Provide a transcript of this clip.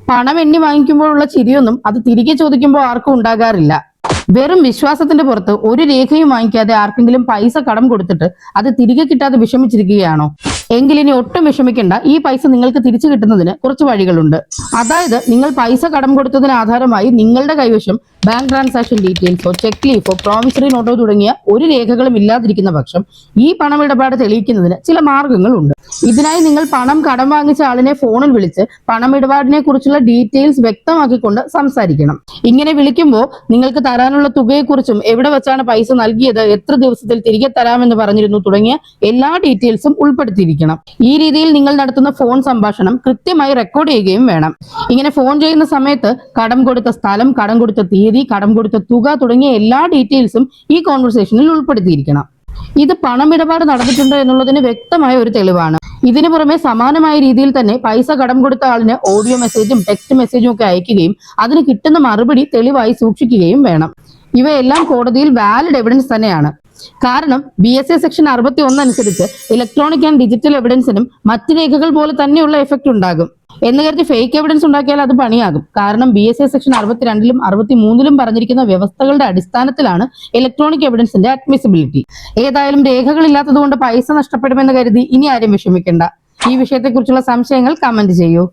പണം എണ്ണി വാങ്ങിക്കുമ്പോഴുള്ള ചിരിയൊന്നും അത് തിരികെ ചോദിക്കുമ്പോൾ ആർക്കും ഉണ്ടാകാറില്ല. വെറും വിശ്വാസത്തിന്റെ പുറത്ത് ഒരു രേഖയും വാങ്ങിക്കാതെ ആർക്കെങ്കിലും പൈസ കടം കൊടുത്തിട്ട് അത് തിരികെ കിട്ടാതെ വിഷമിച്ചിരിക്കുകയാണോ? എങ്കിലിനി ഒട്ടും വിഷമിക്കേണ്ട. ഈ പൈസ നിങ്ങൾക്ക് തിരിച്ചു കിട്ടുന്നതിന് കുറച്ച് വഴികളുണ്ട്. അതായത് നിങ്ങൾ പൈസ കടം കൊടുത്തതിന് ആധാരമായി നിങ്ങളുടെ കൈവശം ബാങ്ക് ട്രാൻസാക്ഷൻ ഡീറ്റെയിൽസോ ചെക്ക് ലീഫോ പ്രോമിസറി നോട്ടോ തുടങ്ങിയ ഒരു രേഖകളും ഇല്ലാതിരിക്കുന്ന പക്ഷം ഈ പണമിടപാട് തെളിയിക്കുന്നതിന് ചില മാർഗങ്ങളുണ്ട്. ഇതിനായി നിങ്ങൾ പണം കടം വാങ്ങിച്ച ആളിനെ ഫോണിൽ വിളിച്ച് പണമിടപാടിനെ കുറിച്ചുള്ള ഡീറ്റെയിൽസ് വ്യക്തമാക്കിക്കൊണ്ട് സംസാരിക്കണം. ഇങ്ങനെ വിളിക്കുമ്പോൾ നിങ്ങൾക്ക് തരാനുള്ള തുകയെക്കുറിച്ചും എവിടെ വെച്ചാണ് പൈസ നൽകിയത്, എത്ര ദിവസത്തിൽ തിരികെ തരാമെന്ന് പറഞ്ഞിരുന്നു തുടങ്ങിയ എല്ലാ ഡീറ്റെയിൽസും ഉൾപ്പെടുത്തിയിരിക്കണം. ഈ രീതിയിൽ നിങ്ങൾ നടത്തുന്ന ഫോൺ സംഭാഷണം കൃത്യമായി റെക്കോർഡ് ചെയ്യുകയും വേണം. ഇങ്ങനെ ഫോൺ ചെയ്യുന്ന സമയത്ത് കടം കൊടുത്ത സ്ഥലം, കടം കൊടുത്ത തീയതി, കടം കൊടുത്ത തുക തുടങ്ങിയ എല്ലാ ഡീറ്റെയിൽസും ഈ കോൺവെർസേഷനിൽ ഉൾപ്പെടുത്തിയിരിക്കണം. ഇത് പണമിടപാട് നടന്നിട്ടുണ്ട് എന്നുള്ളതിന് വ്യക്തമായ ഒരു തെളിവാണ്. ഇതിനു പുറമെ സമാനമായ രീതിയിൽ തന്നെ പൈസ കടം കൊടുത്ത ആളിന് ഓഡിയോ മെസ്സേജും ടെക്സ്റ്റ് മെസ്സേജും ഒക്കെ അയക്കുകയും അതിന് കിട്ടുന്ന മറുപടി തെളിവായി സൂക്ഷിക്കുകയും വേണം. ഇവയെല്ലാം കോടതിയിൽ വാലിഡ് എവിഡൻസ് തന്നെയാണ്. കാരണം BSA സെക്ഷൻ 61 അനുസരിച്ച് ഇലക്ട്രോണിക് ആൻഡ് ഡിജിറ്റൽ എവിഡൻസിനും മറ്റ് രേഖകൾ പോലെ തന്നെയുള്ള എഫക്ട് ഉണ്ടാകും. എന്ന് കരുതി ഫേക്ക് എവിഡൻസ് ഉണ്ടാക്കിയാൽ അത് പണിയാകും. കാരണം BSA സെക്ഷൻ 62-ലും 63-ലും പറഞ്ഞിരിക്കുന്ന വ്യവസ്ഥകളുടെ അടിസ്ഥാനത്തിലാണ് ഇലക്ട്രോണിക് എവിഡൻസിന്റെ അഡ്മിസിബിലിറ്റി. ഏതായാലും രേഖകളില്ലാത്തത് കൊണ്ട് പൈസ നഷ്ടപ്പെടുമെന്ന് കരുതി ഇനി ആരും വിഷമിക്കേണ്ട. ഈ വിഷയത്തെക്കുറിച്ചുള്ള സംശയങ്ങൾ കമന്റ് ചെയ്യൂ.